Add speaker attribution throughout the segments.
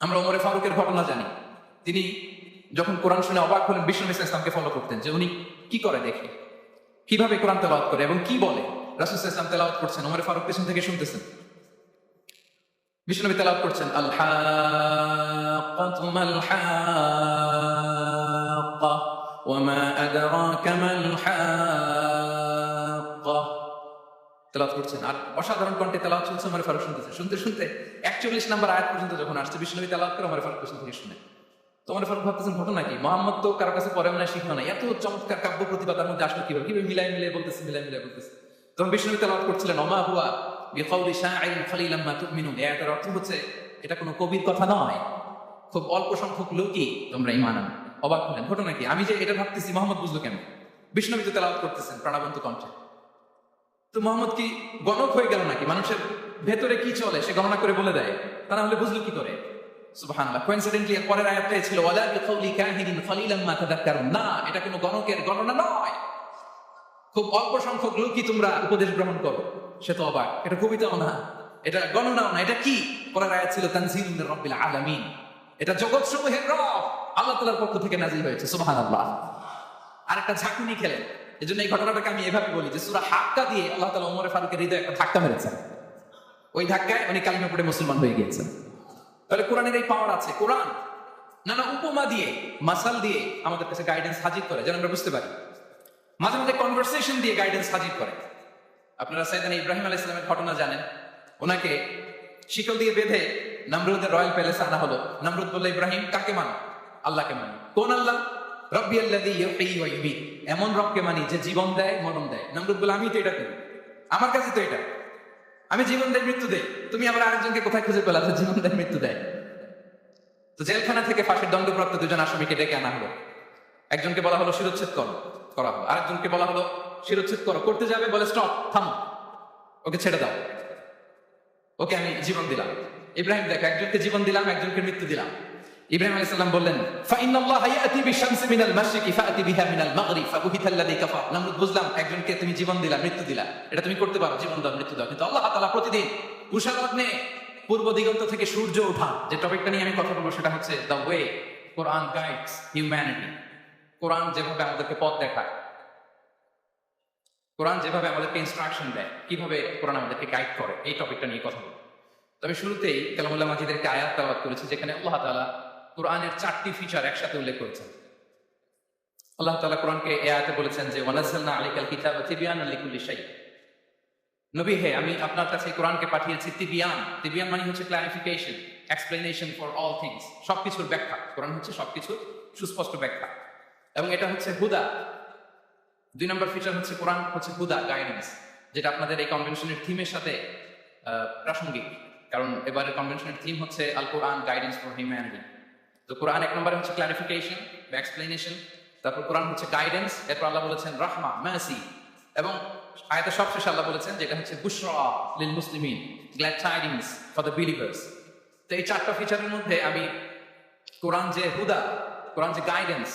Speaker 1: আমরা ওমরে ফারুকের ঘটনা জানি। তিনি যখন কোরআন শুনে অবাক হলেন, বিষ্ণু ইসলামকে ফলো করতেন যে উনি কি করে দেখে, কিভাবে কোরআন তেলাওয়াত করে এবং কি বলে। রাসূল ইসলাম তেলাওয়াত করছেন, ওমরে ফারুক পেছন থেকে শুনতেছেন। বিষ্ণু তেলাওয়াত করছেন, আল হাক্কাতু মাল হাক্কা ওয়া মা আদরাকা মাল হাক্কা। তেলাওয়াত করছেন আর অসাধারণ কণ্ঠে তেলাওয়াত চলছে, ওমরে ফারুক শুনতেছে। শুনতে শুনতে 41 নম্বর আয়াত পর্যন্ত যখন আসছে, বিষ্ণু তেলাওয়াত করে ওমরে ফারুক পেছন থেকে শুনে। তো ওমরে ফারুক ভাবতেছেন ঘটনা কি, মোহাম্মদ তো কারো কাছে পড়েও না, শিখেও না, এত চমৎকার কাব্য প্রতিভা তার মধ্যে আসলে কিভাবে কিভাবে মিলাই বলতেছে। তখন বিষ্ণু তেলাওয়াত করছিলেন, ওমা হুয়া বিকাউলি শাইরিন কলিলাম মা তুমিনুন। এই আয়াতের অর্থ হচ্ছে এটা কোনো কবির কথা নয়, খুব অল্প সংখ্যক লোকই তোমরা ঈমান আনো। অবাক হলেন, ঘটনা কি, আমি যে এটা ভাবতেছি মোহাম্মদ বুঝলো কেন? বিষ্ণু তেলাওয়াত করতেছেন প্রাণবন্ত কণ্ঠে। তো মোহাম্মদ কি গণক হয়ে গেল নাকি? মানুষের ভেতরে কি চলে সে গণনা করে বলে দেয়, তা না হলে বুঝলো কি করে? সুবহানাল্লাহ। কোইন্সিডেন্টলি এর পরের আয়াতটাই ছিল ওয়ালা বিকাউলি কাহিরিন কলিলাম মা তাযাক্কারুন। না, এটা কোনো গণকের গণনা নয়, খুব অল্প সংখ্যক লোকই তোমরা উপদেশ গ্রহণ করো। সে তো অবাক, এটা কবিতাও না, এটা গণনাও না, এটা কি? পরের আয়াত ছিল তানজিলুম মির রাব্বিল আলামিন। এটা জগৎ সমূহের রব আল্লাহ তাআলার পক্ষ থেকে নাযিল হয়েছে। সুবহানাল্লাহ। আরেকটা ঝাঁকুনি খেলেন। এজন্য এই ঘটনাটাকে আমি এভাবে বলি যে সূরা হাক্কা দিয়ে আল্লাহ তাআলা ওমর ফারুকের হৃদয়ে একটা ধাক্কা মেরেছেন। ওই ধাক্কায় উনি কালিমা পড়ে মুসলমান হয়ে গিয়েছেন। তাহলে কোরআনের এই পাওয়ার আছে। কোরআন নানা উপমা দিয়ে, মাসাল দিয়ে আমাদের কাছে গাইডেন্স হাজির করে, যেন আমরা বুঝতে পারি। মাঝে মাঝে কনভারসেশন দিয়ে গাইডেন্স হাজির করে। আপনারা সাইয়েদনা ইব্রাহিম আলাইহিস সালামের ঘটনা জানেন। ওনাকে শিকল দিয়ে বেঁধে নমরুদের রয়্যাল প্যালেসে আনা হলো। নমরুদ বলল, ইব্রাহিম কাকে মানো? আল্লাহকে মানি। কোন আল্লাহ? রাব্বিয়াল্লাযী ইউহয়ী ওয়া ইউমীত। এমন রবকে মানি যে জীবন দেয়, মরণ দেয়। নমরুদ বলল, আমি তো এটা করি, আমার কাছে তো এটা, আমি জীবন দেয়, মৃত্যু দেয়। তুমি আবার আরেকজনকে কোথায় খুঁজে পেলা যে জীবন দেয়, মৃত্যু দেয়? তো জেলখানা থেকে ফাঁসির দণ্ডপ্রাপ্ত দুজন আসামিকে ডেকে আনা হলো। একজনকে বলা হলো শিরোচ্ছেদ করা হলো, আরেকজনকে বলা হলো শিরোচ্ছেদ করতে যাবে, বলে স্টপ, থামো, ওকে ছেড়ে দাও, ওকে আমি জীবন দিলাম। ইব্রাহিম দেখো, একজনকে জীবন দিলাম, একজনকে মৃত্যু দিলাম। ইব্রাহিম আলাইহিস সালাম বললেন, ফাইন্নাল্লাহা ইয়াতি বিশ-শামসি মিনাল মাশরিকি ফাআতি বিহা মিনাল মাগরিব ফাবুহিতাল্লাযী কাফার। নমরুদ, বুঝলাম একজনকে তুমি জীবন দিলা, মৃত্যু দিলা, এটা তুমি করতে পারো, জীবন দাও, মৃত্যু দাও, কিন্তু আল্লাহ তাআলা প্রতিদিন উষালগ্নে পূর্ব দিগন্ত থেকে সূর্য ওঠা, যে টপিকটা নিয়ে আমি কথা বলবো সেটা হচ্ছে the way Quran guides humanity. Quran যেভাবে আমাদেরকে পথ দেখায়, কোরআন যেভাবে আমাদেরকে ইনস্ট্রাকশন দেয়, কিভাবে কোরআন আমাদেরকে গাইড করে, এই টপিকটা নিয়ে কথা বলবো। তবে শুরুতেই কালামুল্লাহ মাজিদের একটা আয়াত তেলাওয়াত করেছে, যেখানে আল্লাহ তাআলা কোরআনের 4টি ফিচার একসাথে উল্লেখ করেছেন। আল্লাহ তাআলা কোরআনকে এই আয়াতে বলেছেন যে ওয়ানাযালনা আলাইকাল কিতাবা তিবয়ানান লিকুল্লি শাই। নবী হে, আমি আপনার কাছে কোরআনকে পাঠিয়েছি তিবিয়ান। তিবিয়ান মানে হচ্ছে clarification, explanation for all things, সবকিছুর ব্যাখ্যা। কোরআন হচ্ছে সবকিছুর সুস্পষ্ট ব্যাখ্যা, এবং এটা হচ্ছে হুদা। 2 নম্বর ফিচার হচ্ছে কোরআন হচ্ছে হুদা, গাইডেন্স, যেটা আপনাদের এই কনভেনশনের থিমের সাথে প্রাসঙ্গিক, কারণ এবারে কনভেনশনের থিম হচ্ছে আল কোরআন গাইডেন্স ফর হিউম্যানিটি। তো কোরআন 1 নম্বরে হচ্ছে ক্লারিফিকেশন বা এক্সপ্লেনেশন, তারপর কোরআন হচ্ছে গাইডেন্স, এরপর আল্লাহ বলেছেন রাহমা, মার্সি, এবং আয়াতের সবশেষে আল্লাহ বলেছেন যেটা হচ্ছে বুশরা লিল মুসলিমিন, glad tidings for the believers. তো এই 4টা ফিচারের মধ্যে আমি কোরআন যে হুদা, কোরআন যে গাইডেন্স,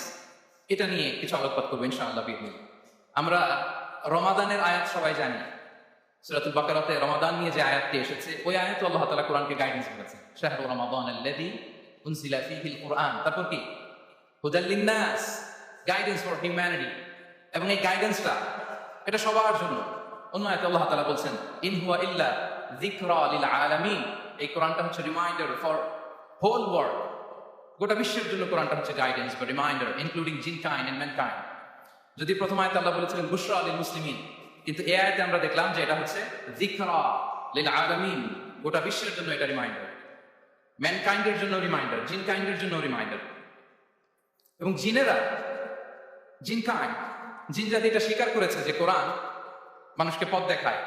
Speaker 1: এটা নিয়ে কিছু আলোকপাত করবো ইনশাআল্লাহ বিইذنিল্লাহ। আমরা রমাদানের আয়াত সবাই জানি, সূরাতুল বাকারাতে রমাদান নিয়ে যে আয়াতটি এসেছে, ওই আয়াতে আল্লাহ তাআলা কোরআনকে গাইডেন্স বলেছেন, শাহরু রমাদানাল্লাযী উনজিলা ফীহিল কুরআন। তারপর কি? হুদাল লিন-নাস, গাইডেন্স ফর হিউম্যানিটি। এবং এই গাইডেন্সটা এটা সবার জন্য। অন্য আয়াতে আল্লাহ তাআলা বলছেন ইন হুয়া ইল্লা যিকরা লিল আলামিন। এই কোরআনটা হচ্ছে রিমাইন্ডার ফর হোল ওয়ার্ল্ড, গোটা বিশ্বের জন্য কোরআনটা হচ্ছে গাইডেন্স বা reminder, including jinnkind and mankind. যদি প্রথম আয়াতে আল্লাহ বলেছিলেন বুশরা লিল মুসলিমিন, কিন্তু এই আয়াতে আমরা দেখলাম যে এটা হচ্ছে যিকরা লিল আলামিন, গোটা বিশ্বের জন্য এটা রিমাইন্ডার, ম্যানকাইন্ডের জন্য রিমাইন্ডার, জিনকাইন্ডের জন্য রিমাইন্ডার। এবং জিনকাইন্ড, জিন জাতি এটা স্বীকার করেছে যে কোরআন মানুষকে পথ দেখায়,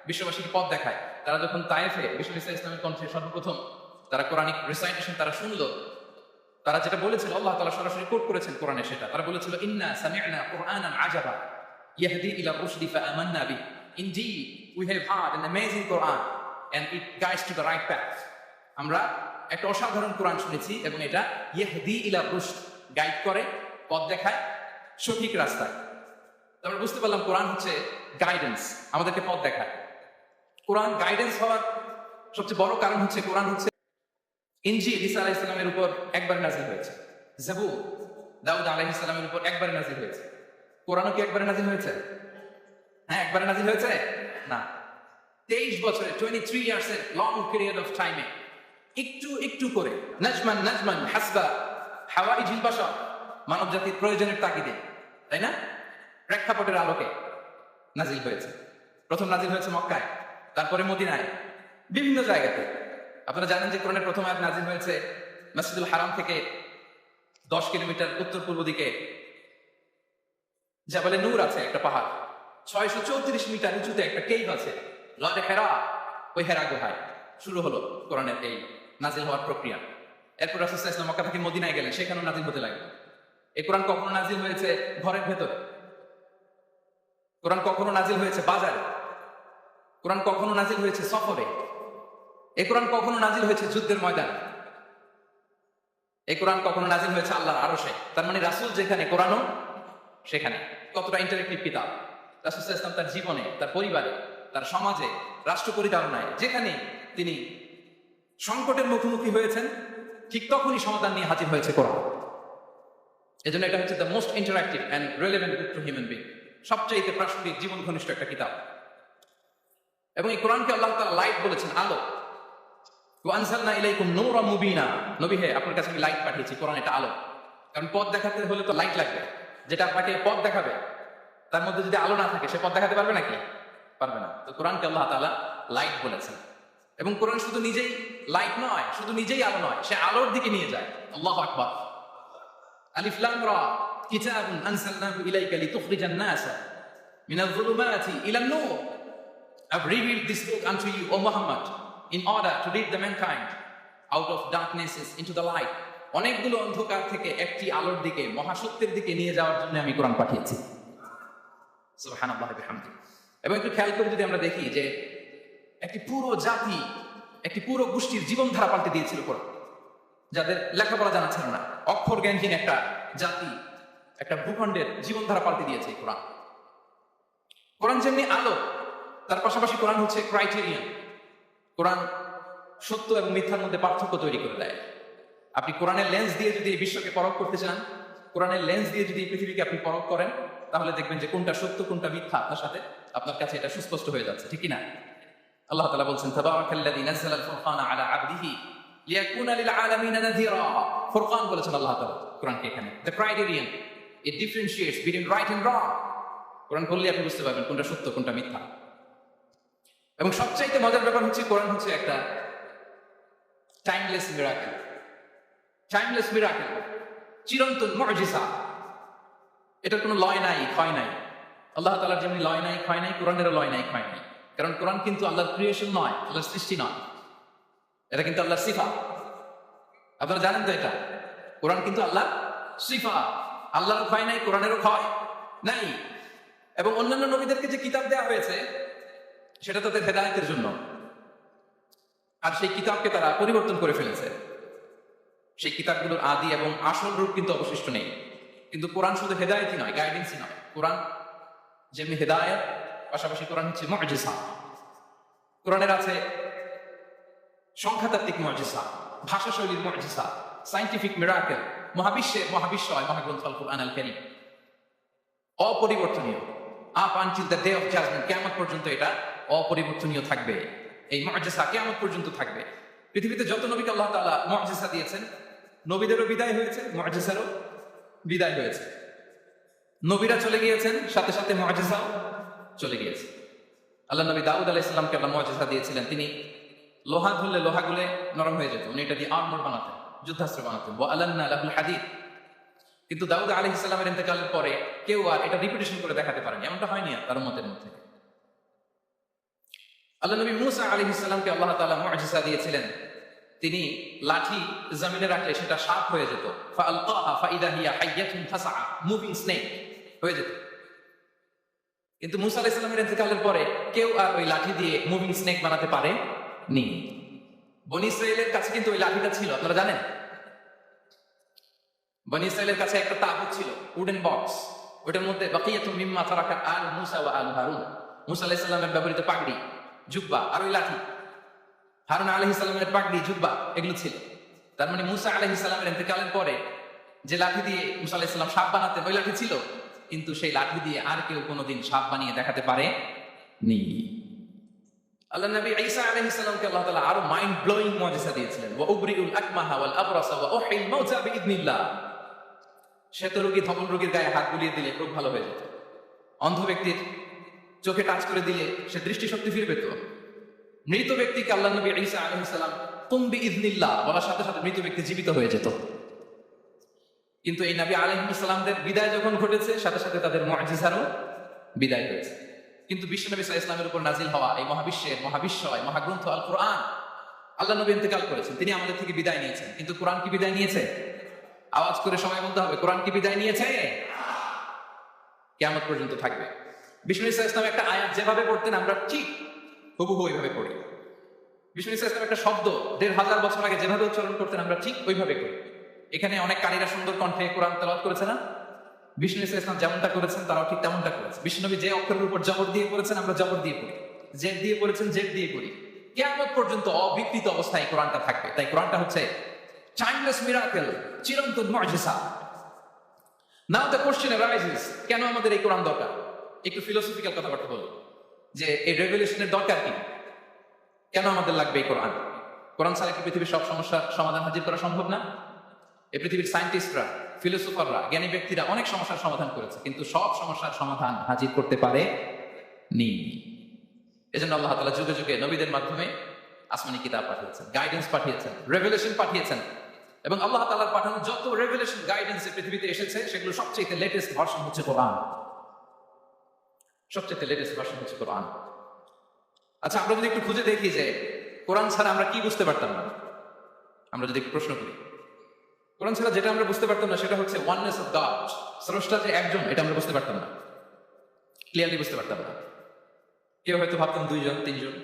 Speaker 1: বিশ্ববাসীকে পথ দেখায়। তারা যখন তায়েফে বিষ্ণু ইসলামের কণ্ঠে সর্বপ্রথম তারা কোরআনিক রিসাইটেশন তারা শুনলো, তারা যেটা বলেছিল আল্লাহ তাআলা সরাসরি কোট করেছেন কোরআনে, সেটা তারা বলেছিল ইন্না সামি'না কুরআনান আজাবা ইয়াহদি ইলা রুশদি ফাআমান্না বিহি। Indeed, we have heard an amazing Quran and it guides to the right path. আমরা একটা অসাধারণ কোরআন শুনেছি এবং এটা ইয়াহদি ইলা রুশদ, গাইড করে, পথ দেখায় সঠিক রাস্তায়। আমরা বুঝতে পারলাম কোরআন হচ্ছে গাইডেন্স, আমাদেরকে পথ দেখায়। কোরআন গাইডেন্স হওয়ার সবচেয়ে বড় কারণ হচ্ছে কোরআন হচ্ছে ইনজিল ঈসা আলাইহিস সালামের উপর একবার নাযিল হয়েছে। জাবুর দাউদ আলাইহিস সালামের উপর একবার নাযিল হয়েছে। কোরআনও কি একবারে নাযিল হয়েছে? হ্যাঁ, একবারে নাযিল হয়েছে না। 23 বছরে 23 ইয়ার্স এর লং পিরিয়ড অফ টাইমে একটু একটু করে নাজমান নাজমান হাসবা হাওয়াইজিল বাশার, মানব জাতির প্রয়োজনের তাগিদে, তাই না, প্রেক্ষাপটের আলোকে নাজিল হয়েছে। প্রথম নাজিল হয়েছে মক্কায়, তারপরে মদিনায়, বিভিন্ন জায়গাতে। আপনারা জানেন যে কোরআনের প্রথম আয়াত নাজিল হয়েছে মসজিদুল হারাম থেকে 10 কিলোমিটার উত্তর পূর্ব দিকে জাবালে নূর আছে, একটা পাহাড়, 634 মিটার উঁচুতে একটা কেভ আছে, লরে হেরা। ওই হেরা গুহায় শুরু হলো কোরআনের এই নাজিল হওয়ার প্রক্রিয়া। এরপর রাসূল সাল্লাল্লাহু আলাইহি ওয়াসাল্লাম মক্কা থেকে মদিনায় গেলেন, সেখানেও নাজিল হতে লাগলো। এই কোরআন কখনো নাজিল হয়েছে ঘরের ভেতরে, কোরআন কখনো নাজিল হয়েছে বাজারে, কোরআন কখনো নাজিল হয়েছে সফরে, এই কোরআন কখনো নাজিল হয়েছে যুদ্ধের ময়দানে, এই কোরআন কখনো নাজিল হয়েছে আল্লাহর আরশে। তার মানে রাসূল যেখানে, কোরআনও সেখানে। কতটা ইন্টারেক্টিভ কিতাব! রাসূল সাল্লাল্লাহু আলাইহি ওয়াসাল্লাম তার জীবনে, তার পরিবারে, তার সমাজে, রাষ্ট্র পরিচালনায় যেখানে তিনি সংকটের মুখোমুখি হয়েছেন, ঠিক তখনই সমাধান নিয়ে হাজির হয়েছে কোরআন। এজন্য এটা হচ্ছে the most interactive and relevant book to human being, সবচাইতে প্রাসঙ্গিক, জীবন ঘনিষ্ঠ একটা কিতাব। এবং এই কোরআনকে আল্লাহ তাআলা লাইট বলেছেন, আলো। ওয়া আনজালনা ইলাইকুম নূরাম মুবিনা, নবী হে, আপনার কাছে আমি লাইট পাঠিয়েছি। কোরআন এটা আলো, কারণ পথ দেখাতে হলে তো লাইট লাগবে। যেটা আপনাকে পথ দেখাবে, তার মধ্যে যদি আলো না থাকে, সে পথ দেখাতে পারবে নাকি? পারবে না। তো কোরআনকে আল্লাহ তাআলা লাইট বলেছেন। এবং কোরআন শুধু নিজেই লাইট নয়, শুধু নিজেই আলো নয়, সে আলোর দিকে নিয়ে যায়। আল্লাহু আকবার। আলিফ লাম রা, কিতাবুন আনজালনাহু ইলাইকা লিতুখরিজান নাসা মিনাল যুলুমাতি ইলান নূর। I've revealed this book unto you, O Muhammad, in order to lead the mankind out of darknesses into the light. অনেকগুলো অন্ধকার থেকে একটি আলোর দিকে, মহাসত্যের দিকে নিয়ে যাওয়ার জন্য আমি কোরআন পাঠিয়েছি। সুবহানাল্লাহি ওয়া বিহামদিহি। এবং একটু খেয়াল করে যদি আমরা দেখি যে একটি পুরো জাতি, একটি পুরো গোষ্ঠীর জীবনধারা পাল্টে দিয়েছিল কোরআন, যাদের লেখাপড়া জানা ছিল না, অক্ষর জ্ঞানহীন একটা জাতি, একটা ভূখণ্ডের জীবনধারা পাল্টে দিয়েছে এই কোরআন। কোরআন যেমনি আলো, তার পাশাপাশি কোরআন হচ্ছে ক্রাইটেরিয়ান। কোরআন সত্য এবং মিথ্যার মধ্যে পার্থক্য তৈরি করে দেয়। আপনি কোরআনের লেন্স দিয়ে যদি এই বিশ্বকে পরখ করতে চান, কোরআনের লেন্স দিয়ে যদি এই পৃথিবীকে আপনি পরখ করেন, তাহলে দেখবেন যে কোনটা সত্য কোনটা মিথ্যা আপনার সাথে, আপনার কাছে এটা সুস্পষ্ট হয়ে যাচ্ছে, ঠিক কি না? আল্লাহ তাআলা বলছেন, তাবারাকাল্লাযী নাযালা আল-ফুরকানা আলা আবদিহি লিয়াকুনা লিল আলামিনা নাযীরা। ফুরকান বলেছেন আল্লাহ তাআলা কোরআনকে এখানে। The criterion, it differentiates between right and wrong. Quran পড়লে আপনি বুঝতে পারবেন কোনটা সত্য কোনটা মিথ্যা। এবং সবচাইতে মজার ব্যাপার হচ্ছে, কোরআন হচ্ছে একটা টাইমলেস মিরাকেল। টাইমলেস মিরাকেল, চিরন্তন মুজিজা। এটার কোনো লয় নাই, ক্ষয় নাই। আল্লাহ তাআলার যেমনি লয় নাই, ক্ষয় নাই, কোরআনেরও লয় নাই, ক্ষয় নাই। কারণ কোরআন কিন্তু আল্লাহর ক্রিয়েশন নয়, আল্লাহর সৃষ্টি নয়, এটা কিন্তু আল্লাহর সিফাত। আপনারা জানেন তো এটা? কোরআন কিন্তু আল্লাহর সিফাত। আল্লাহরও ক্ষয় নাই, কোরআনেরও ক্ষয় নাই। এবং অন্যান্য নবীদেরকে যে কিতাব দেওয়া হয়েছে, সেটা তাদের হেদায়েতের জন্য। আর সেই কিতাবকে তারা পরিবর্তন করে ফেলেছে। সেই কিতাবগুলোর আদি এবং আসল রূপ কিন্তু অবশিষ্ট নেই। কিন্তু কোরআন শুধু হেদায়েতই নয়, গাইডেন্সই নয়। কোরআন যেমনি হেদায়েত, পাশাপাশি কোরআন হচ্ছে মুজিজা। কোরআনের আছে সংখ্যাতাত্ত্বিক মুজিজা, ভাষাশৈলীর মুজিজা, সায়েন্টিফিক মিরাকেল, মহাবিশ্বের মহাবিশ্বয় মহাগ্রন্থ আল কুরআন আল কারীম অপরিবর্তনীয়। Up until the day of judgment, কিয়ামত পর্যন্ত এটা অপরিবর্তনীয় থাকবে। এই মুজিজা কিয়ামত পর্যন্ত থাকবে। পৃথিবীতে যত নবীকে আল্লাহ তাআলা মুজিজা দিয়েছেন, নবীদেরও বিদায় হয়েছে, মুজিজারও বিদায় হয়েছে। নবীরা চলে গিয়েছেন, সাথে সাথে মুজিজাও চলে গিয়েছে। আল্লাহ নবী দাউদ আলাইহিস সালামকে আল্লাহ মুজিজা দিয়েছিলেন। তিনি লোহা ধরলে লোহাগুলো নরম হয়ে যেত, উনি এটা দিয়ে আর্মর বানাতেন, যুদ্ধাস্ত্র বানাতেন। ওয়া আলান্না লাহুল হাদীদ। কিন্তু দাউদ আলাইহিস সালামের ইন্তেকালের পরে কেউ আর এটা রিপিটেশন করে দেখাতে পারেনি, এমনটা হয়নি আর তার উম্মতের মধ্যে। আল্লাহ নবী মূসা আলাইহিস সালামকে আল্লাহ তাআলা মুজিজা দিয়েছিলেন। তিনি লাঠি জমিনে রাখলে সেটা সাপ হয়ে যেত। ফাআলকাহা ফাইদা হিয়া হাইয়াতুন তাসআ, মুভিং স্নেক হয়ে যেত। কিন্তু মূসা আলাইহিস সালামের ইন্তেকালের পরে কেউ আর ওই লাঠি দিয়ে মুভিং স্নেক বানাতে পারেনি। বনী ইসরাঈলের কাছে কিন্তু ওই লাঠিটা ছিল, আপনারা জানেন? বনী ইসরাঈলের কাছে একটা তাবুত ছিল, উডেন বক্স। ওটার মধ্যে বাকিয়াতুম মিম্মা তারাকা আল মূসা ওয়া আল হারুন, মূসা আলাইহিস সালামের ব্যবহৃত পাগড়ি, জুব্বা আর ওই লাঠি, হারুন আলাইহিস সালামের পাগড়ি, জুব্বা, এগুলো ছিল। তার মানে মুসা আলাইহিস সালামের ইন্তেকালের পরে যে লাঠি দিয়ে মুসা আলাইহিস সালাম সাপ বানাতেন ওই লাঠি ছিল, কিন্তু সেই লাঠি দিয়ে আর কেউ কোনোদিন সাপ বানিয়ে দেখাতে পারে নি। আল্লাহ নবী ঈসা আলাইহিস সালামকে আল্লাহ তাআলা আরো মাইন্ড ব্লোয়িং মুজিজা দিয়েছিলেন, ওয়া উবরিউল আকমাহা ওয়াল আবরাসা ওয়া উহিল মাউতা বিইذنিল্লাহ। শ্বেত রোগী ধবল রোগীর গায়ে হাত বুলিয়ে দিলে রোগ ভালো হয়ে যেত। অন্ধ ব্যক্তির চোখে টাচ করে দিলে সে দৃষ্টিশক্তি ফিরে পেত। মৃত ব্যক্তিকে আল্লাহ নবী ঈসা আলাইহিস সালাম কুম বিইذনিল্লাহ বলার সাথে সাথে মৃত ব্যক্তি জীবিত হয়ে যেত। কিন্তু এই নবী আলাইহিস সালামদের বিদায় যখন ঘটেছে সাথে সাথে তাদের মুজিজারও বিদায় হয়েছে। কিন্তু বিশ্বনবী সাল্লাল্লাহু আলাইহি ওয়াসাল্লামের উপর নাজিল হওয়া এই মহাবিশ্বের মহাবিশ্বয় মহাগ্রন্থ আল কোরআন, আল্লাহ নবী ইন্তেকাল করেছেন, তিনি আমাদের থেকে বিদায় নিয়েছেন, কিন্তু কোরআন কি বিদায় নিয়েছে? আওয়াজ করে সবাই বলতে হবে, কোরআন কি বিদায় নিয়েছে? কিয়ামত পর্যন্ত থাকবে। বিশ্বনবী সাল্লাল্লাহু আলাইহি ওয়াসাল্লাম একটা আয়াত যেভাবে পড়তেন আমরা ঠিক হুবহু ওইভাবে পড়ি। বিশ্বনবী সাল্লাল্লাহু আলাইহি ওয়াসাল্লাম একটা শব্দ ১৫০০ বছর আগে যেভাবে উচ্চারণ করতেন আমরা ঠিক ওইভাবে করি। এখানে অনেক কারীরা সুন্দর কণ্ঠে কোরআন তেলাওয়াত করেছে না? বিষ্ণু ইসলাম যেমনটা করেছেন তারাও ঠিক তেমনটা করেছে। বিষ্ণুনবী যে অক্ষরের উপর জবর দিয়ে পড়েছেন আমরা জবর দিয়ে পড়ি, জেড দিয়ে পড়েছেন জেড দিয়ে পড়ি। কিয়ামত পর্যন্ত অবিকৃত অবস্থায় কোরআনটা থাকবে। তাই কোরআনটা হচ্ছে টাইমলেস মিরাকেল, চিরন্তন মুজিজা। নাও দ্য কোশ্চেন অ্যারাইজেস, কেন আমাদের এই কোরআন দরকার? একটু ফিলোসফিক্যাল কথাবার্তা বলবো যে এই রেভেলেশনের দরকার কি, কেন আমাদের লাগবে এই কোরআন? কোরআন ছাড়া কি পৃথিবীর সব সমস্যার সমাধান হাজির করা সম্ভব না? এই পৃথিবীর সায়েন্টিস্টরা, ফিলোসোফাররা, জ্ঞানী ব্যক্তিরা অনেক সমস্যার সমাধান করেছে, কিন্তু সব সমস্যার সমাধান হাজির করতে পারে নি। এজন্য আল্লাহ তাআলা যুগে যুগে নবীদের মাধ্যমে আসমানি কিতাব পাঠিয়েছেন, গাইডেন্স পাঠিয়েছেন, রেভেলেশন পাঠিয়েছেন। এবং আল্লাহ তাআলার পাঠানো যত রেভেলেশন গাইডেন্স পৃথিবীতে এসেছে সেগুলো সবচেয়ে লেটেস্ট ভার্সন হচ্ছে কোরআন। সবচেয়ে লেটেস্ট ভার্সন হচ্ছে কোরআন। আচ্ছা, আমরা যদি একটু খুঁজে দেখি যে কোরআন ছাড়া আমরা কি বুঝতে পারতাম না, আমরা যদি একটু প্রশ্ন করি, কোরআন ছাড়া যেটা আমরা বুঝতে পারতাম না সেটা হচ্ছে ওয়াননেস অফ গড, স্রষ্টা যে একজন, এটা আমরা বুঝতে পারতাম না, ক্লিয়ারলি বুঝতে পারতাম না। কেউ হয়তো ভাবতাম 2 জন 3 জন।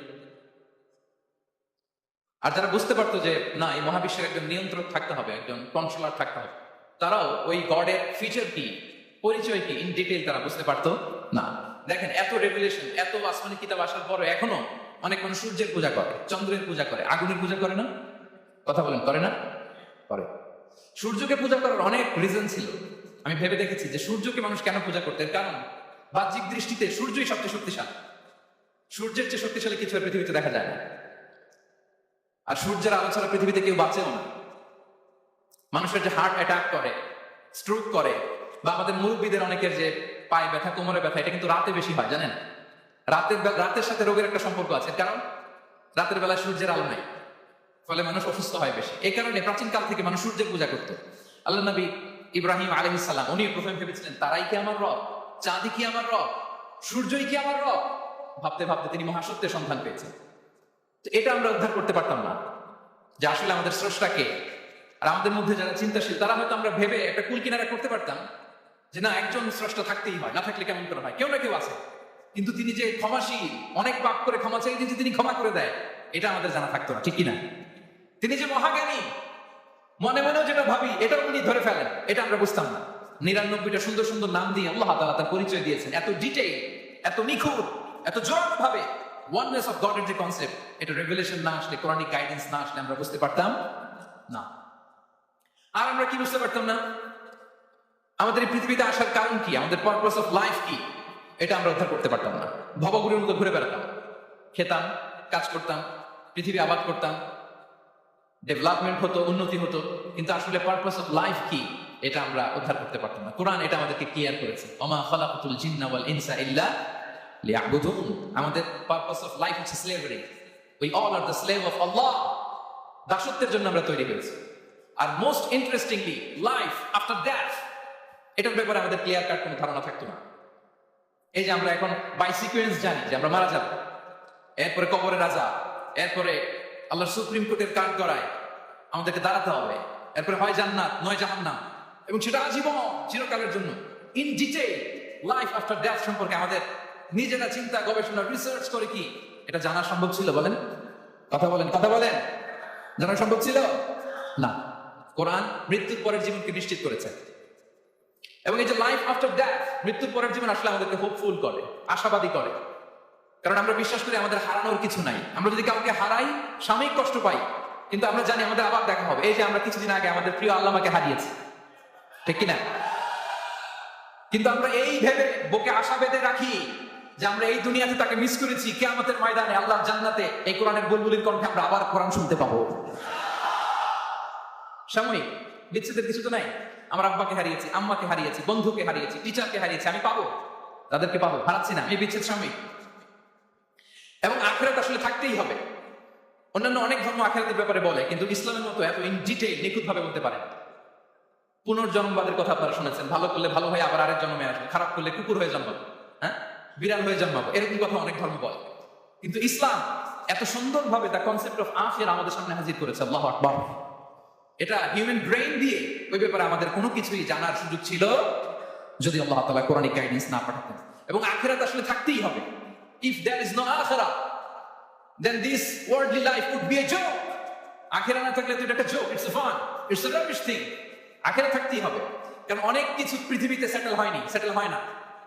Speaker 1: আর যারা বুঝতে পারতো যে না, এই মহাবিশ্বের একজন নিয়ন্ত্রক থাকতে হবে, একজন কন্ট্রোলার থাকতে হবে, তারাও ওই গডের ফিচার কি, পরিচয় কি, ইন ডিটেইল তারা বুঝতে পারতো না। দেখেন, এত রেভেলেশন, এত আসমানি কিতাব আসার পরে এখনো অনেক মানুষ সূর্যের পূজা করে, চন্দ্রের পূজা করে, আগুনের পূজা করে না? কথা বলেন, করে না? করে। সূর্যকে পূজা করার অনেক রিজন ছিল। আমি ভেবে দেখেছি যে সূর্যকে মানুষ কেন পূজা করতেন। কারণ বাহ্যিক দৃষ্টিতে সূর্যই সবচেয়ে শক্তিশালী। সূর্যের চেয়ে শক্তিশালী কিছু আর পৃথিবীতে দেখা যায় না। আর সূর্যের আলো ছাড়া পৃথিবীতে কেউ বাঁচেও না। মানুষের যে হার্ট অ্যাটাক করে, স্ট্রোক করে, বা আমাদের মুরব্বীদের অনেকের যে পায়ে ব্যথা, কোমরে ব্যথা, এটা কিন্তু রাতে বেশি হয়, জানেন? রাতের সাথে রোগের একটা সম্পর্ক আছে, কারণ রাতের বেলা সূর্যের আলো নাই, ফলে মানুষ অসুস্থ হয় বেশি। এই কারণে প্রাচীন কাল থেকে মানুষ সূর্যের পূজা করত। আল্লাহ নবী ইব্রাহিম আলাইহিস সালাম উনি প্রথমে ভেবেছিলেন তারাই কি আমার রব, চাঁদই কি আমার রব, সূর্যই কি আমার রব। ভাবতে ভাবতে তিনি মহাসত্যের সন্ধান পেয়েছেন। তো এটা আমরা উদ্ধার করতে পারতাম না যে আসলে আমাদের স্রষ্টাকে। আর আমাদের মধ্যে যারা চিন্তাশীল তারা হয়তো আমরা ভেবে একটা কুল কিনারা করতে পারতাম যে না, একজন স্রষ্টা থাকতেই হয়, না থাকলে কেমন করে হয়, কেউ না কেউ আছে। কিন্তু তিনি যে ক্ষমাশীল, অনেক পাপ করে ক্ষমা চাই যে তিনি ক্ষমা করে দেয়, এটা আমাদের জানা থাকতো না, ঠিক কিনা? তিনি যে মহাজ্ঞানী, মনে মনেও যেটা ভাবি এটাও উনি ধরে ফেলেন, এটা আমরা বুঝতাম না। 99টা সুন্দর সুন্দর নাম দিয়ে আল্লাহ তাআলা তার পরিচয় দিয়েছেন, এত ডিটেইল, এত নিখুঁত, এত জোরালো ভাবে। ওয়াননেস অফ গডের যে কনসেপ্ট, এটা রেভেলেশন না আসলে, কোরআনিক গাইডেন্স না আসলে আমরা বুঝতে পারতাম না। আর আমরা কি বুঝতে পারতাম না? আমাদের এই পৃথিবীতে আসার কারণ কি, আমাদের পারপাস অফ লাইফ কি, এটা আমরা উদ্ধার করতে পারতাম না। ভবঘুরের মতো ঘুরে বেড়াতাম, খেতাম, কাজ করতাম, পৃথিবী আবাদ করতাম, ডেভেলপমেন্ট হতো, উন্নতি হতো, কিন্তু আসলে পারপাস অফ লাইফ কি এটা আমরা উদ্ধার করতে পারতাম না। কোরআন এটা আমাদেরকে ক্লিয়ার করেছে, ওমা খালাকাতুল জিন্না ওয়াল ইনসা ইল্লা লিয়াবুদুন। আমাদের পারপাস অফ লাইফ হচ্ছে slavery. We all are the slave of আল্লাহ। দাসত্বের জন্য আমরা তৈরি হয়েছি। আর most interestingly, life after death, এটার ব্যাপারে আমাদের ক্লিয়ার কাট কোনো ধারণা থাকতো না। এই যে আমরা এখন বাই সিকোয়েন্স জানি যে আমরা মারা যাব, এরপরে কবরে রাজা, এরপরে আল্লাহর সুপ্রিম কোর্টের কাঠ গড়ায় আমাদেরকে দাঁড়াতে হবে, এরপরে হয় জান্নাত নয় জাহান্নাম, এবং সেটা আজীবন চিরকালের জন্য। In detail life after death সম্পর্কে আমাদের নিজেরা চিন্তা, গবেষণা, রিসার্চ করে কি এটা জানা সম্ভব ছিল? বলেন, কথা বলেন, কথা বলেন। জানা সম্ভব ছিল না। কোরআন মৃত্যুর পরের জীবনকে নিশ্চিত করেছে। এবং এই যে লাইফ আফটার ডেথ, মৃত্যুর পরের জীবন আসলে আমাদেরকে হোপফুল করে, আশাবাদী করে। কারণ আমরা বিশ্বাস করি আমাদের হারানোর কিছু নাই। আমরা যদি কাউকে হারাই, সাময়িক কষ্ট পাই, কিন্তু আমরা জানি আমাদের আবার দেখা হবে। এই যে আমরা কিছুদিন আগে আমাদের প্রিয় আল্লামাকে হারিয়েছি, ঠিক কিনা? কিন্তু আমরা এই ভেবে বুকে আশা বেঁধে রাখি যে আমরা এই দুনিয়াতে তাকে মিস করেছি, কিয়ামতের ময়দানে আল্লাহর জান্নাতে এই কোরআনের বুলবুলির কণ্ঠে আমরা আবার কোরআন শুনতে পাবো। সাময়িক বিচ্ছেদের কিছু তো নাই। আমার আব্বাকে হারিয়েছি, আম্মাকে হারিয়েছি, বন্ধুকে হারিয়েছি, টিচারকে হারিয়েছি, আমি পাবো, তাদেরকে পাবো, হারাচ্ছি না। এই বিচ্ছেদ সাময়িক। এবং আখিরাত আসলে থাকতেই হবে। অন্যান্য অনেক ধর্ম আখিরাতের ব্যাপারে বলে, কিন্তু ইসলামের মতো এত ইন ডিটেইল নিখুঁত ভাবে বলতে পারে। পুনর্জন্মবাদের কথা আপনারা শুনেছেন, ভালো করলে ভালো হয়ে আবার আরেক জন্মে আসবে, খারাপ করলে কুকুর হয়ে জন্মাবো, হ্যাঁ, বিড়াল হয়ে জন্মাবো, এরকম কথা অনেক ধর্ম বলে। কিন্তু ইসলাম এত সুন্দরভাবে দ্য কনসেপ্ট অফ আখিরা আমাদের সামনে হাজির করেছে। আল্লাহু আকবার। এটা হিউম্যান ব্রেইন দিয়ে ওই ব্যাপারে আমাদের কোনো কিছুই জানার সুযোগ ছিল যদি আল্লাহ তাআলা কোরআনিক গাইডেন্স না পাঠাতেন। এবং আখিরাত আসলে থাকতেই হবে। ইফ দেয়ার ইজ নো আখিরা, then this worldly life would be a joke. আখিরা না থাকলে তো এটা একটা joke, it's a fun, it's a rubbish thing. আখিরা থাকতেই হবে। কারণ অনেক কিছু পৃথিবীতে সেটেল হয়নি, সেটেল হয় না।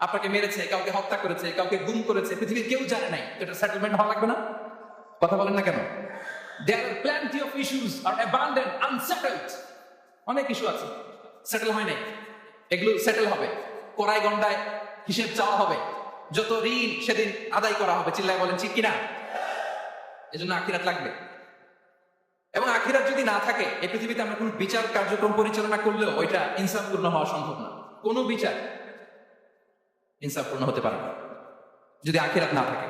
Speaker 1: আপনাকে মেরেছে, কাউকে হত্যা করেছে, কাউকে গুম করেছে, পৃথিবীর কেউ জানে নাই, এটা সেটেলমেন্ট হওয়া লাগবে না? কথা বলেন না কেন? There are plenty of issues are abandoned, unsettled. অনেক ইস্যু আছে, সেটেল হয় নাই, এগুলো সেটেল হবে। কোরাই গন্ডায় হিসেব চাওয়া হবে, যত ঋণ সেদিন আদায় করা হবে। চিল্লায় বলেন ঠিক কিনা? এজন্য আখিরাত লাগবে। এবং আখিরাত যদি না থাকে, এই পৃথিবীতে আমরা কোন বিচার কার্যক্রম পরিচালনা করলেও ওইটা ইনসাফপূর্ণ হওয়া সম্ভব না। কোন বিচার ইনসাফপূর্ণ হতে পারে না যদি আখিরাত না থাকে।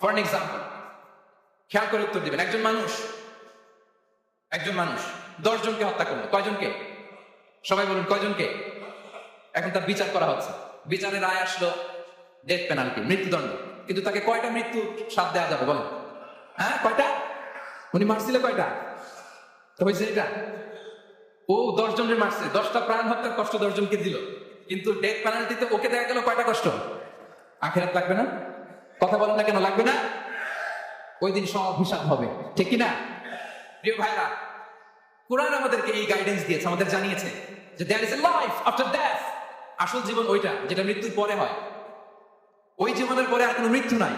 Speaker 1: ফর এন এক্সাম্পল, খেয়াল করে উত্তর দিবেন। একজন মানুষ 10 জনকে হত্যা করলো। কয়জনকে? সবাই বলুন কয়জনকে? এখন তার বিচার করা হচ্ছে, বিচারের রায় আসলো ডেথ পেনাল্টি, মৃত্যুদণ্ড। কিন্তু তাকে কয়টা মৃত্যু সাথ দেওয়া যাবে বলেন? হ্যাঁ, কয়টা? উনি মারছিল কয়টা? তো হয়েছে এটা, ও 10 জনের মারছে, 10টা প্রাণ হত্যার কষ্ট 10 জনকে দিল, কিন্তু ডেথ পেনাল্টিতে ওকে দেখা গেল কয়টা কষ্ট? আখিরাত লাগবে না? কথা বলেন না কেন লাগবে না? ওই দিন সব হিসাব হবে, ঠিক কিনা? প্রিয় ভাইরা, কোরআন আমাদেরকে এই গাইডেন্স দিয়েছে, আমাদের জানিয়েছে যে there is a life after death. আসল জীবন ওইটা যেটা মৃত্যুর পরে হয়। ওই জীবনের পরে আর কোনো মৃত্যু নাই,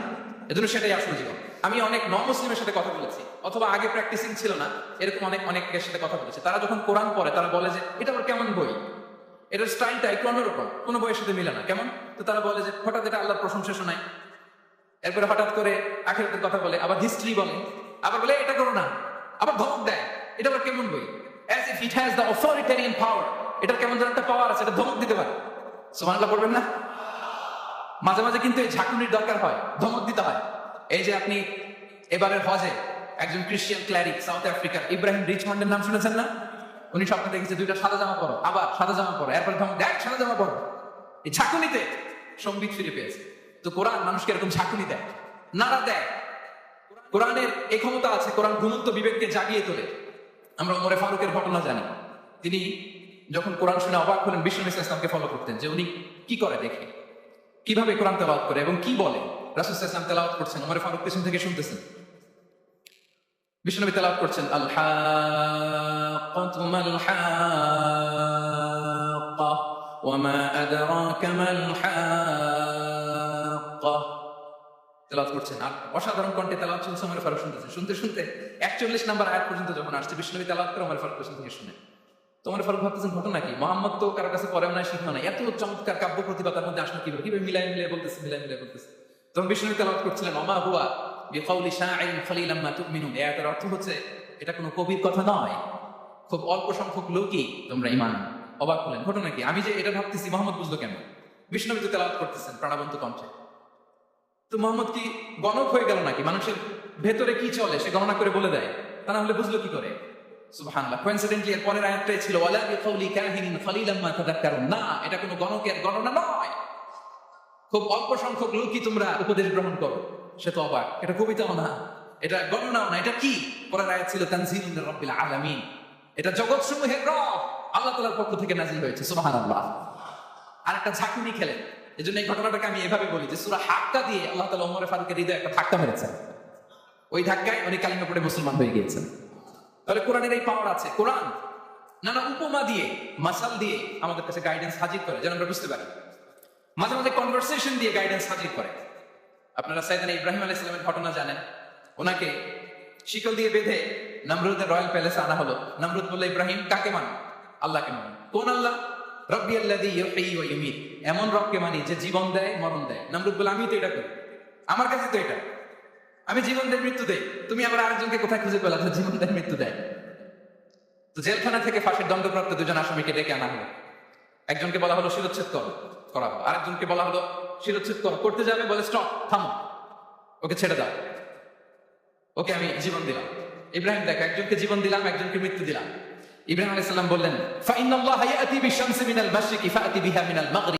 Speaker 1: এজন্য সেটাই আসল জীবন। আমি অনেক নন মুসলিমের সাথে কথা বলেছি, অথবা আগে প্র্যাকটিসিং ছিল না, এরকম অনেকের সাথে কথা বলেছি। তারা যখন কোরআন পড়ে তারা বলে যে এটা আবার কেমন বই, এটার স্টাইলটা একটু অন্যরকম, কোনো বইয়ের সাথে মিলে না। কেমন? তো তারা বলে যে হঠাৎ এটা আল্লাহর প্রশংসা শোনায়, এরপরে হঠাৎ করে আখিরাতের কথা বলে, আবার হিস্ট্রি বলে, আবার বলে এটা করো না, আবার ধমক দেয়। এটা আবার কেমন বই? as if it has the authoritarian power. এটার কেমন যেন একটা পাওয়ার আছে, এটা ধমক দিতে পারে। সুবহানাল্লাহ পড়বেন না? মাঝে মাঝে কিন্তু এই ঝাঁকুনির দরকার হয়, ধমক দিতে হয়। এই যে আপনি এবারের হজে একজন ক্রিশ্চিয়ান ক্লারিক সাউথ আফ্রিকার ইব্রাহিম রিচমন্ডের নাম শুনেছেন না? উনি স্বপ্নে দেখেছে 2টা সাদা জামা পরো, আবার সাদা জামা পরো, এরপর ধমক দেয় সাদা জামা পরো। এই ঝাঁকুনিতে সম্বিত ফিরে পেয়েছে। তো কোরআন মানুষকে এরকম ঝাঁকুনি দেয়, নাড়া দেয়। কোরআনের এই ক্ষমতা আছে, কোরআন ঘুমন্ত বিবেককে জাগিয়ে তোলে। আমরা ওমরে ফারুকের ঘটনা জানি। তিনি যখন কোরআন শুনে অবাক হলেন, বিশ্বনবী সাল্লাল্লাহু আলাইহি ওয়াসাল্লামকে ফলো করতেন যে উনি কি করে দেখে, কিভাবে কোরআন তেলাওয়াত করে এবং কি বলে। রাসূল সাল্লাল্লাহু আলাইহি ওয়াসাল্লাম তেলাওয়াত করছেন, ওমরে ফারুক পেছন থেকে শুনতেছেন। বিশ্বনবী তেলাওয়াত করছেন আল হাক্কাতু মাল হাক্কা ওয়া মা আদরাকা মাল হাক্কা। তেলাওয়াত করছেন আর অসাধারণ কণ্ঠে তেলাওয়াত চলছে, ওমর ফারুক শুনতেছেন। শুনতে শুনতে 41 নম্বর আয়াত পর্যন্ত যখন আসছে, বিশ্বনবী তেলাওয়াত করে ওমর ফারুক পেছন থেকে শুনে। তো ওমর ফারুক ভাবতেছেন ঘটনা কি, মুহাম্মদ তো কারো কাছে পড়েও না, শিখেও না, এত চমৎকার কাব্য প্রতিভা তার মধ্যে আসলো কিভাবে মিলাই বলতেছে। তখন বিশ্বনবী তেলাওয়াত করছিলেন ওমা হুয়া বিকাউলি শাইরিন খলিলাম মা তুমিনুন। এই আয়াতের অর্থ হচ্ছে এটা কোনো কবির কথা নয়, খুব অল্প সংখ্যক লোকই তোমরা ঈমান। অবাক হলেন, ঘটনা কি? আমি যে এটা ভাবতেছি মুহাম্মদ বুঝলো কেন? বিশ্বনবী তো তেলাওয়াত করতেছেন প্রাণবন্ত কণ্ঠে। তো মুহাম্মদ কি গণক হয়ে গেল নাকি? মানুষের ভেতরে কি চলে সে গণনা করে বলে দেয়, তা না হলে বুঝলো কি করে? সুবহানাল্লাহ। কোইন্সিডেন্টলি এর পরের আয়াতটাই ছিল ওয়ালা বিকাউলি কাহিনিন খলিলাম মা তাযাক্কারুন। না, এটা কোনো গণকের গণনা নয়, খুব অল্প সংখ্যক লোকই তোমরা উপদেশ গ্রহণ করো। সে তো অবাক, এটা কবিতাও না, এটা গণনাও না, এটা কি? পরের আয়াত ছিল তানজিলুন মির রাব্বিল আলামিন। এটা জগৎ সমূহের রব আল্লাহ তাআলার পক্ষ থেকে নাযিল হয়েছে। সুবহানাল্লাহ। আর একটা ঝাঁকুনি খেলেন। এজন্য এই ঘটনাটাকে আমি এভাবে বলি যে সূরা হাক্কা দিয়ে আল্লাহ তাআলা ওমর ফারুকের হৃদয়ে একটা ধাক্কা মেরেছেন। ওই ধাক্কায় উনি কালিমা পড়ে মুসলমান হয়ে গিয়েছেন। তাহলে কোরআনের এই পাওয়ার আছে। কোরআন নানা উপমা দিয়ে, মাসাল দিয়ে আমাদের কাছে গাইডেন্স হাজির করে, যেন আমরা বুঝতে পারি। মাঝে মাঝে কনভারসেশন দিয়ে গাইডেন্স হাজির করে। আপনারা সাইয়েদনা ইব্রাহিম আলাইহিস সালামের ঘটনা জানেন। ওনাকে শিকল দিয়ে বেঁধে নমরুদের রয়্যাল প্যালেসে আনা হলো। নমরুদ বলল, ইব্রাহিম কাকে মানো? আল্লাহকে মানো। কোন আল্লাহ? রব্বি আল্লাযী ইউহয়ী ওয়া ইউমীত, এমন রবকে মানি যে জীবন দেয় মরণ দেয়। নমরুদ বলে, আমি তো এটা করি, আমার কাছে তো এটা, আমি জীবন দেয় মৃত্যু দেয়, তুমি আবার আরেকজনকে কোথায় খুঁজে পেলা যে জীবন দেয় মৃত্যু দেয়? তো জেলখানা থেকে ফাঁসির দণ্ডপ্রাপ্ত দুজন আসামিকে ডেকে আনা হলো। একজনকে বলা হলো শিরচ্ছেদ করাবো, আরেকজনকে বলা হলো শিরচ্ছেদ করতে যাবে, বলে স্টপ, থামো, ওকে ছেড়ে দাও, ওকে আমি জীবন দিলাম। ইব্রাহিম দেখ, একজনকে জীবন দিলাম, একজনকে মৃত্যু দিলাম। ইব্রাহিম আলাইহিস সালাম বললেন, ফাইন্নাল্লাহা ইয়াতি বিশ-শামসি মিনাল মাশরিকি ফাআতি বিহা মিনাল মাগরিব।